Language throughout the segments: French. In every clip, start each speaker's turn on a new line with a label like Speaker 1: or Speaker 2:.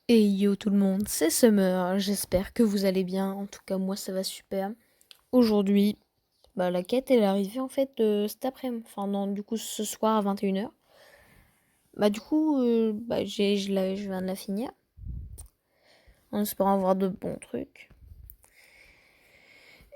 Speaker 1: Et yo tout le monde, c'est Summer, j'espère que vous allez bien, en tout cas moi ça va super. Aujourd'hui, la quête elle est arrivée en fait cet après-midi, enfin non, du coup ce soir à 21h. Du coup, je viens de la finir, en espérant avoir de bons trucs.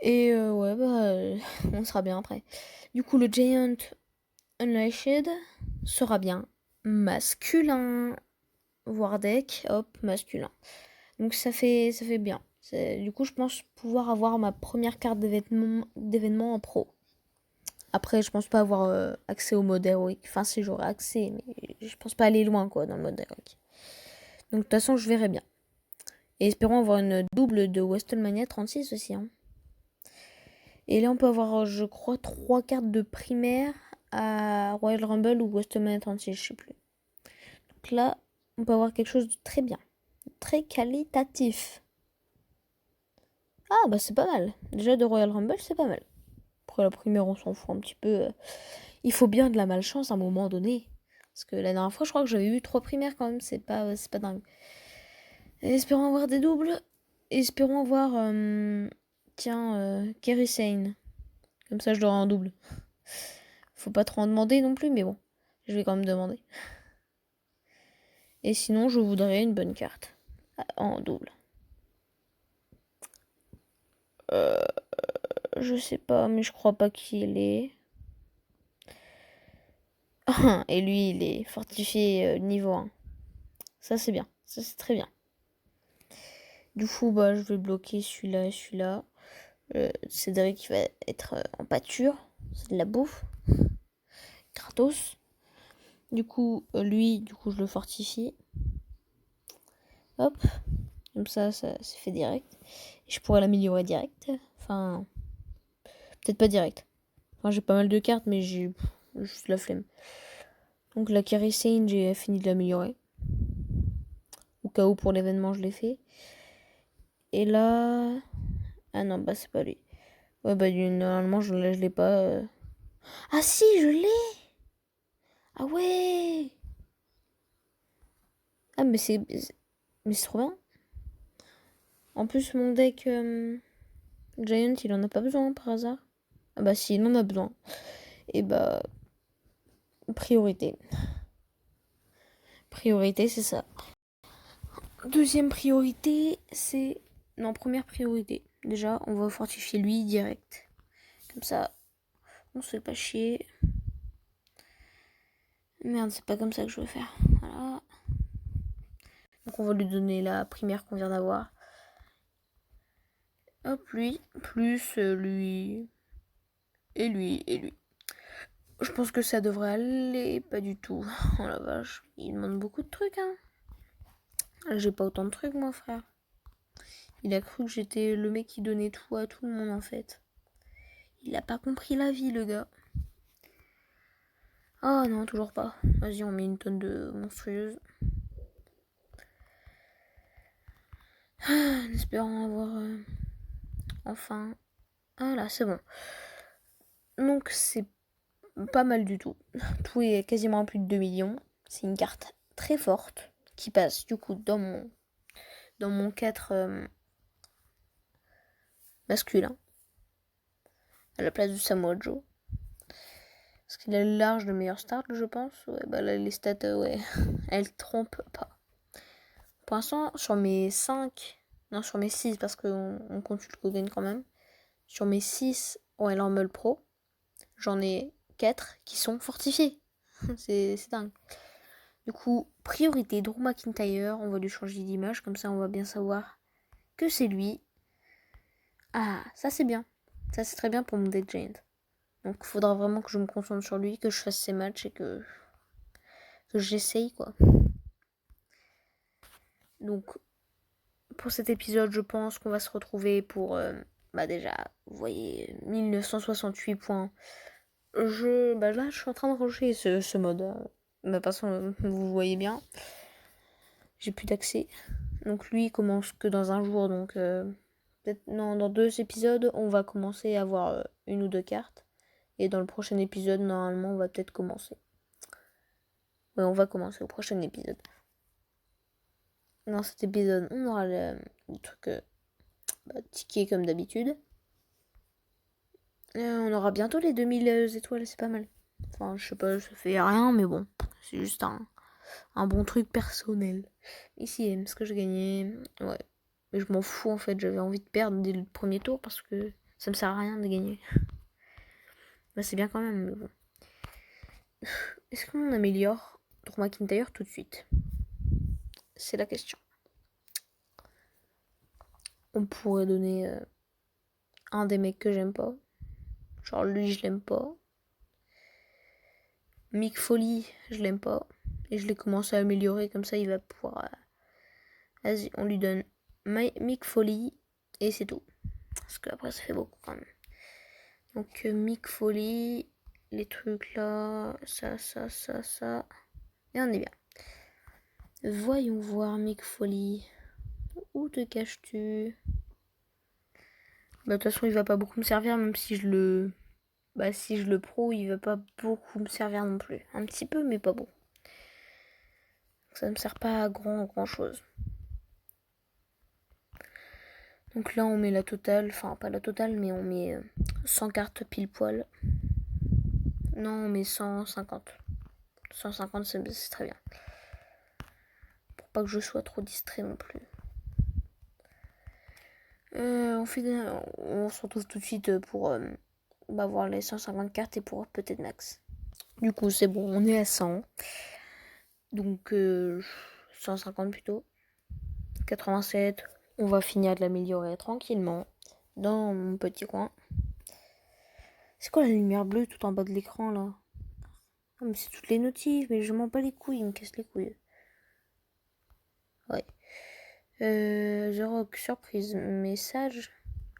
Speaker 1: Et on sera bien après. Du coup le Giant Unleashed sera bien masculin, voire deck, hop, masculin. Donc ça fait bien. Du coup, je pense pouvoir avoir ma première carte d'événement en pro. Après, je pense pas avoir accès au mode héroïque. Enfin, si j'aurais accès, mais je pense pas aller loin quoi dans le mode héroïque. Donc de toute façon, je verrai bien. Et espérons avoir une double de WrestleMania 36 aussi. Hein. Et là, on peut avoir, je crois, 3 cartes de primaire à Royal Rumble ou WrestleMania 36, je sais plus. Donc là, on peut avoir quelque chose de très bien, très qualitatif. Ah bah c'est pas mal. Déjà de Royal Rumble, c'est pas mal. Après la première, on s'en fout un petit peu. Il faut bien de la malchance à un moment donné. Parce que la dernière fois, je crois que j'avais eu 3 primaires quand même. C'est pas dingue. Et espérons avoir des doubles. Espérons avoir, Kerry Sane. Comme ça, je l'aurai en double. Faut pas trop en demander non plus, mais bon. Je vais quand même demander. Et sinon, je voudrais une bonne carte. En double. Euh, je sais pas, mais je crois pas qu'il est. Et lui, il est fortifié niveau 1. Ça, c'est bien. Ça, c'est très bien. Du coup, je vais bloquer celui-là et celui-là. Cédric va être en pâture. C'est de la bouffe. Kratos. Du coup, je le fortifie. Hop. Comme ça c'est fait direct. Et je pourrais l'améliorer direct. Enfin, peut-être pas direct. Enfin, j'ai pas mal de cartes, mais j'ai juste la flemme. Donc, la Kerry-Sane, j'ai fini de l'améliorer. Au cas où, pour l'événement, je l'ai fait. Et là... Ah non, c'est pas lui. Ouais, normalement, je l'ai pas. Ah si, je l'ai. Ah ouais. Ah, mais c'est trop bien. En plus, mon deck Giant, il en a pas besoin par hasard. Ah bah si, il en a besoin. Et priorité. Priorité, c'est ça. Deuxième priorité, c'est... Non, première priorité. Déjà, on va fortifier lui direct. Comme ça, on se fait pas chier. Merde, c'est pas comme ça que je veux faire. Voilà. Donc on va lui donner la primaire qu'on vient d'avoir. Hop, lui, plus lui, et lui, et lui. Je pense que ça devrait aller, pas du tout. Oh la vache, il demande beaucoup de trucs, hein. J'ai pas autant de trucs, moi, frère. Il a cru que j'étais le mec qui donnait tout à tout le monde, en fait. Il a pas compris la vie, le gars. Ah non, toujours pas. Vas-y, on met une tonne de monstrueuse. En espérant avoir... enfin... Ah là, c'est bon. Donc, c'est pas mal du tout. Tout est quasiment à plus de 2 millions. C'est une carte très forte qui passe, du coup, dans mon 4 masculin. À la place du Samoa Joe. Parce qu'il a le large de meilleur start, je pense. Ouais, là, les stats, ouais, elles trompent pas. Pour l'instant, sur mes 5, non, sur mes 6, parce qu'on compte le Kogan quand même. Sur mes 6 Royal Rumble Pro, j'en ai 4 qui sont fortifiés. c'est dingue. Du coup, priorité Drew McIntyre. On va lui changer d'image, comme ça on va bien savoir que c'est lui. Ah, ça c'est bien. Ça c'est très bien pour mon deck Giant. Donc il faudra vraiment que je me concentre sur lui, que je fasse ses matchs et que j'essaye quoi. Donc pour cet épisode, je pense qu'on va se retrouver pour déjà, vous voyez, 1968 points. Là, je suis en train de ranger ce mode. De toute façon, vous voyez bien. J'ai plus d'accès. Donc lui, il commence que dans un jour. Donc peut-être, non, dans 2 épisodes, on va commencer à avoir une ou 2 cartes. Et dans le prochain épisode, normalement, on va peut-être commencer. Ouais, on va commencer au prochain épisode. dans cet épisode, on aura le truc ticket comme d'habitude. On aura bientôt les 2000 étoiles, c'est pas mal. Enfin, je sais pas, ça fait rien, mais bon, c'est juste un bon truc personnel. Ici, ce que je gagnais, ouais. Mais je m'en fous en fait, j'avais envie de perdre dès le premier tour parce que ça me sert à rien de gagner. Bah, c'est bien quand même, mais bon. Est-ce qu'on améliore Drew McIntyre tout de suite? C'est la question. On pourrait donner un des mecs que j'aime pas. Genre lui, je l'aime pas. Mick Foley, je l'aime pas. Et je l'ai commencé à améliorer, comme ça il va pouvoir... Vas-y, on lui donne Mick Foley et c'est tout. Parce qu'après ça fait beaucoup quand même. Donc Mick Foley, les trucs là, ça. Et on est bien. Voyons voir Mick Foley. Où te caches-tu? Bah de toute façon il va pas beaucoup me servir, même si je le... Bah si je le pro, il va pas beaucoup me servir non plus. Un petit peu, mais pas beaucoup. Ça ne me sert pas à grand chose. Donc là on met la totale, enfin pas la totale, mais on met 100 cartes pile poil. Non, on met 150. 150 c'est très bien. Pour pas que je sois trop distrait non plus. On se retrouve tout de suite pour voir les 150 cartes et pour peut-être max. Du coup c'est bon, on est à 100. Donc 150 plutôt. 87. On va finir de l'améliorer tranquillement dans mon petit coin. C'est quoi la lumière bleue tout en bas de l'écran là? Ah mais c'est toutes les notifs, mais je m'en bats les couilles, il me casse les couilles. Ouais. The Rock, surprise, message,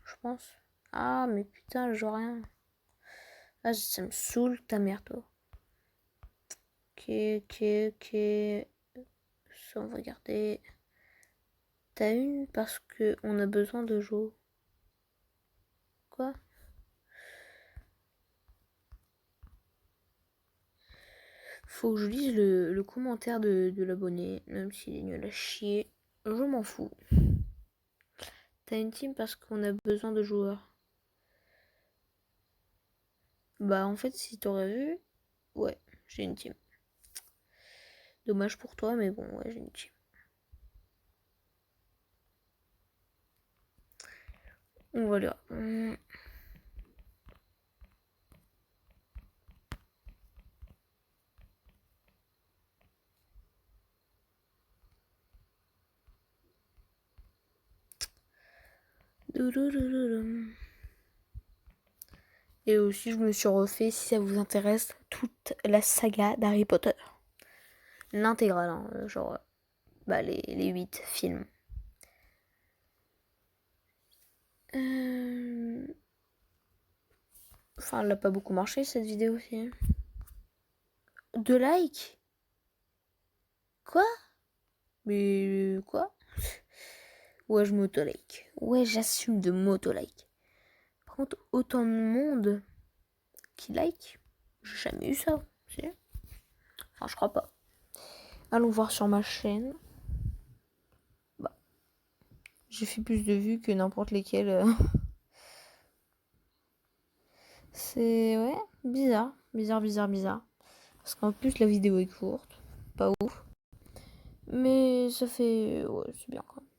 Speaker 1: je pense. Ah mais putain, je vois rien. Ah ça me saoule ta mère toi. Ok. Ça on va regarder. T'as une parce que on a besoin de jouer. Quoi? Faut que je lise le commentaire de l'abonné, même s'il est nul à chier. Je m'en fous. T'as une team parce qu'on a besoin de joueurs. Bah en fait si t'aurais vu, ouais, j'ai une team. Dommage pour toi, mais bon, ouais, j'ai une team. On va là. Et aussi, je me suis refait, si ça vous intéresse, toute la saga d'Harry Potter. L'intégrale, hein, genre, les 8 films. Enfin, elle a pas beaucoup marché cette vidéo aussi. 2 likes? Quoi? Mais quoi? Ouais, je m'auto-like. Ouais, j'assume de m'auto-like. Par contre, autant de monde qui like, j'ai jamais eu ça. Si? Enfin, je crois pas. Allons voir sur ma chaîne. Bah, j'ai fait plus de vues que n'importe lesquelles. C'est ouais, bizarre. Parce qu'en plus la vidéo est courte, pas ouf. Mais ça fait ouais, c'est bien quand même.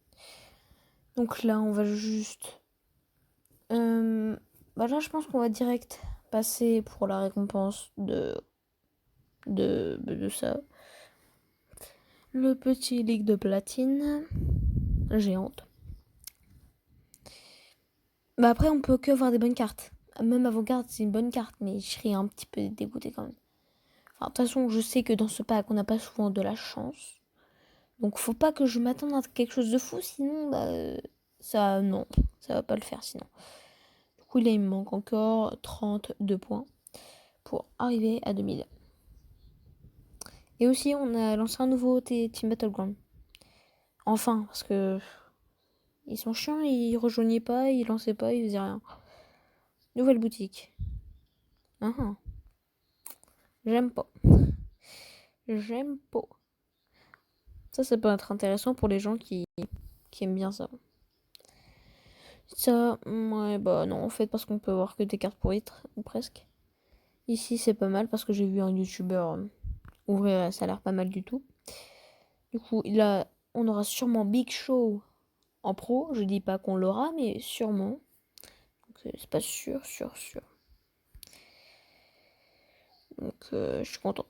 Speaker 1: Donc là, on va juste là je pense qu'on va direct passer pour la récompense de ça. Le petit ligue de platine géante. Bah après on peut que avoir des bonnes cartes. Même avant-garde c'est une bonne carte, mais je serais un petit peu dégoûtée quand même. Enfin, de toute façon, je sais que dans ce pack, on n'a pas souvent de la chance. Donc, faut pas que je m'attende à quelque chose de fou, sinon, non, ça va pas le faire sinon. Du coup, là, il me manque encore 32 points pour arriver à 2000. Et aussi, on a lancé un nouveau Team Battleground. Enfin, parce que ils sont chiants, ils rejoignaient pas, ils lançaient pas, ils faisaient rien. Nouvelle boutique. J'aime pas. Ça peut être intéressant pour les gens qui aiment bien ça. Ça, ouais, bah non, en fait, parce qu'on peut avoir que des cartes pour être, ou presque. Ici, c'est pas mal parce que j'ai vu un youtubeur ouvrir, ça a l'air pas mal du tout. Du coup, là, on aura sûrement Big Show en pro. Je dis pas qu'on l'aura, mais sûrement. Donc, c'est pas sûr. Donc, je suis content.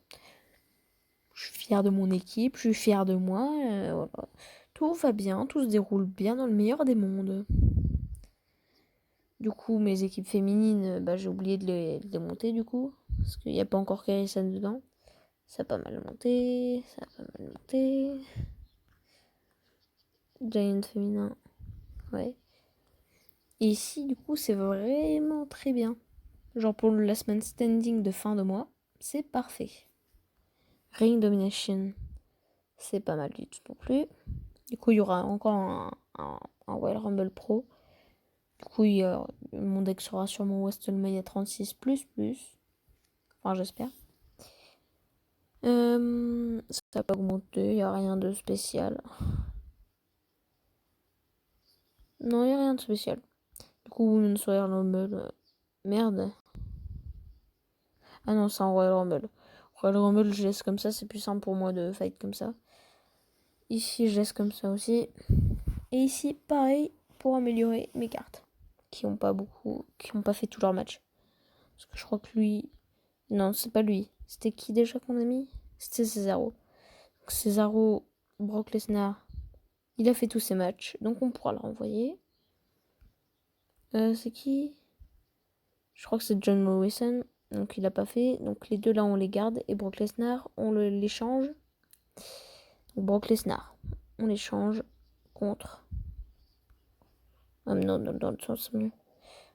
Speaker 1: Je suis fière de mon équipe, je suis fière de moi. Voilà. Tout va bien, tout se déroule bien dans le meilleur des mondes. Du coup, mes équipes féminines, bah, j'ai oublié de les monter du coup. Parce qu'il n'y a pas encore Karissan dedans. Ça a pas mal monté. Giant féminin, ouais. Et ici, du coup, c'est vraiment très bien. Genre pour le last man standing de fin de mois, c'est parfait. Ring Domination, c'est pas mal du tout non plus. Du coup, il y aura encore un Royal Rumble Pro. Du coup, mon deck sera sur mon WrestleMania 36++. Enfin, j'espère. Ça n'a pas augmenté, il n'y a rien de spécial. Non, il n'y a rien de spécial. Du coup, Women's Royal Rumble, merde. Ah non, c'est un Royal Rumble. Royal Rumble, je laisse comme ça, c'est plus simple pour moi de fight comme ça. Ici, je laisse comme ça aussi. Et ici, pareil, pour améliorer mes cartes. Qui ont pas fait tout leur match. Parce que je crois que lui... Non, c'est pas lui. C'était qui déjà qu'on a mis? C'était Cesaro. Donc Cesaro, Brock Lesnar, il a fait tous ses matchs. Donc on pourra le renvoyer. C'est qui? Je crois que c'est John Morrison. Donc il a pas fait. Donc les deux là, on les garde. Et Brock Lesnar, on l'échange. Donc Brock Lesnar, on l'échange contre... Ah non, c'est mieux.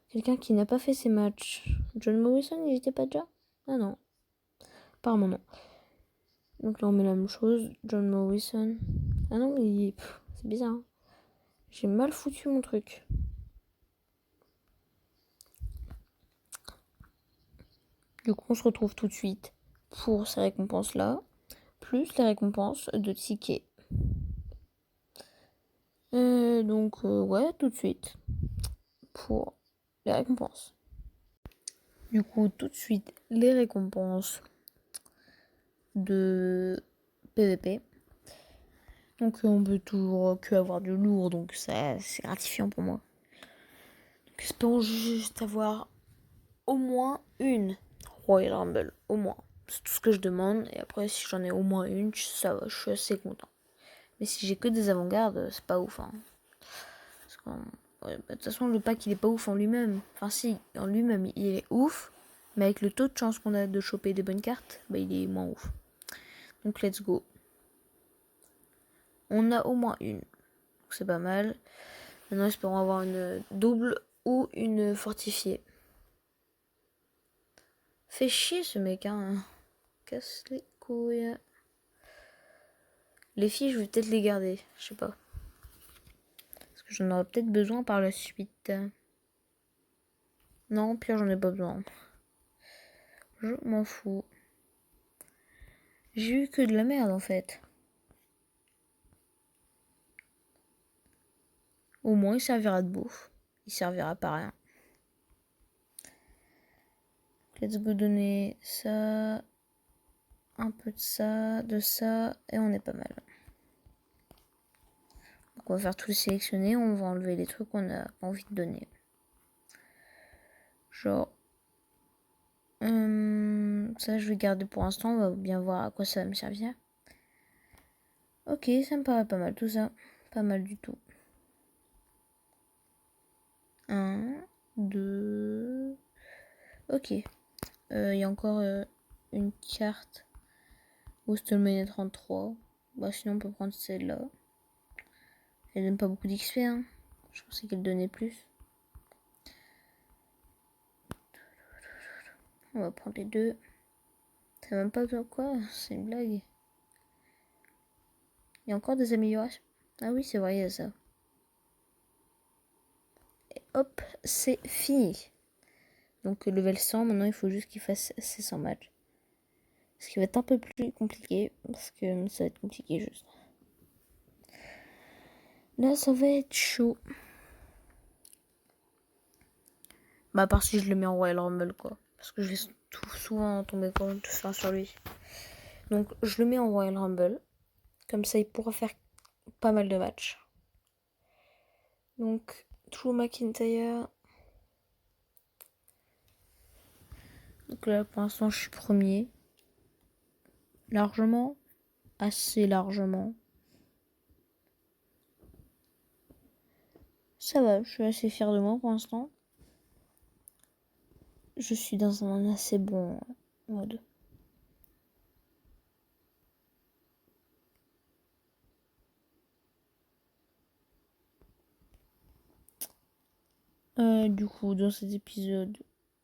Speaker 1: Quelqu'un qui n'a pas fait ses matchs. John Morrison, il était pas déjà? Ah non. Apparemment non. Donc là on met la même chose. John Morrison. Ah non mais c'est bizarre. Hein. J'ai mal foutu mon truc. Du coup on se retrouve tout de suite pour ces récompenses là. Plus les récompenses de tickets. Donc ouais, tout de suite. Pour les récompenses. Du coup tout de suite les récompenses de PVP. Donc on peut toujours que avoir du lourd, donc ça c'est gratifiant pour moi. Donc espérons juste avoir au moins une Royal Rumble, au moins. C'est tout ce que je demande, et après si j'en ai au moins une, ça va, je suis assez content. Mais si j'ai que des avant-gardes, c'est pas ouf. Hein. De toute façon, le pack il est pas ouf en lui-même. Enfin si, en lui-même il est ouf, mais avec le taux de chance qu'on a de choper des bonnes cartes, bah il est moins ouf. Donc let's go. On a au moins une. Donc c'est pas mal. Maintenant, espérons avoir une double ou une fortifiée. Fait chier ce mec, hein. Casse les couilles. Les filles, je vais peut-être les garder. Je sais pas. Parce que j'en aurai peut-être besoin par la suite. Non, pire, j'en ai pas besoin. Je m'en fous. J'ai eu que de la merde en fait. Au moins, il servira de bouffe. Il servira pas à rien. Let's go donner ça. Un peu de ça. Et on est pas mal. Donc on va faire tout sélectionner. On va enlever les trucs qu'on a pas envie de donner. Genre. Ça, je vais garder pour l'instant. On va bien voir à quoi ça va me servir. Ok, ça me paraît pas mal tout ça. Pas mal du tout. 1, 2. Ok. Il y a encore une carte. WrestleMania 33. Bah, sinon, on peut prendre celle-là. Elle donne pas beaucoup d'XP. Hein. Je pensais qu'elle donnait plus. On va prendre les deux. C'est même pas quoi. C'est une blague. Il y a encore des améliorations. Ah oui, c'est vrai, il y a ça. Et hop, c'est fini. Donc level 100, maintenant il faut juste qu'il fasse ses 100 matchs. Ce qui va être un peu plus compliqué, parce que ça va être compliqué juste. Là, ça va être chaud. Bah, à part si je le mets en Royal Rumble, quoi. Parce que je vais souvent tomber sur lui. Donc, je le mets en Royal Rumble. Comme ça, il pourra faire pas mal de matchs. Donc, Drew McIntyre. Donc là, pour l'instant, je suis premier. Largement. Assez largement. Ça va, je suis assez fière de moi pour l'instant. Je suis dans un assez bon mode. Du coup, dans cet épisode,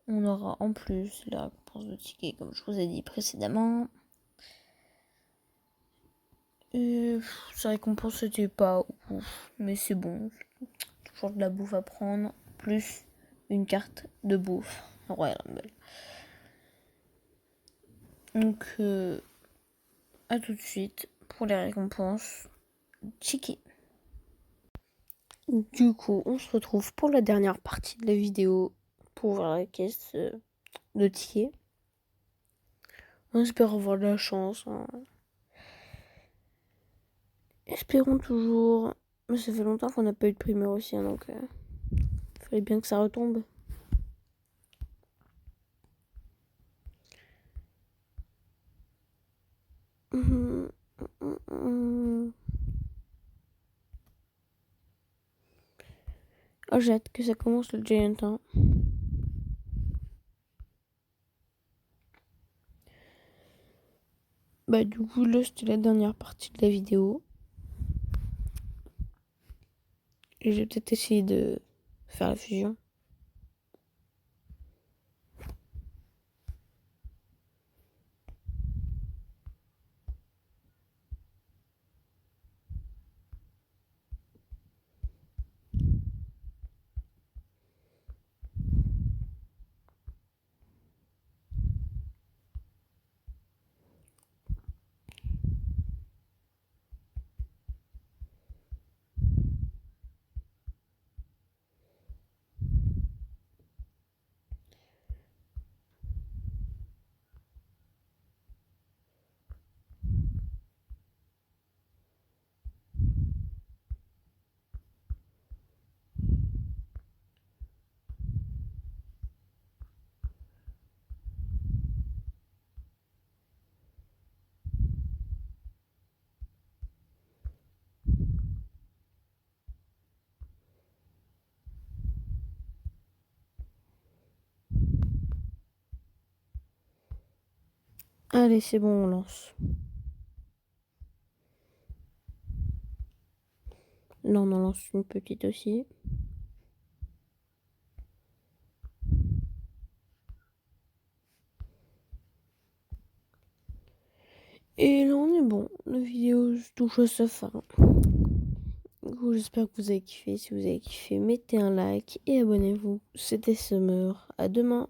Speaker 1: on aura en plus la récompense de ticket, comme je vous ai dit précédemment. Sa récompense c'était pas ouf, mais c'est bon. Toujours de la bouffe à prendre, plus une carte de bouffe Royal Rumble. Donc, à tout de suite pour les récompenses ticket. Du coup, on se retrouve pour la dernière partie de la vidéo pour voir la caisse de tickets. On espère avoir de la chance. Hein. Espérons toujours. Mais ça fait longtemps qu'on n'a pas eu de primeur aussi, hein, donc il fallait bien que ça retombe. Oh, j'ai hâte que ça commence le Giant. Hein. Bah du coup là c'était la dernière partie de la vidéo. Et j'ai peut-être essayé de faire la fusion. Allez c'est bon on lance. Là on en lance une petite aussi. Et là on est bon. La vidéo touche à sa fin. Du coup j'espère que vous avez kiffé. Si vous avez kiffé mettez un like et abonnez-vous. C'était Summer. À demain.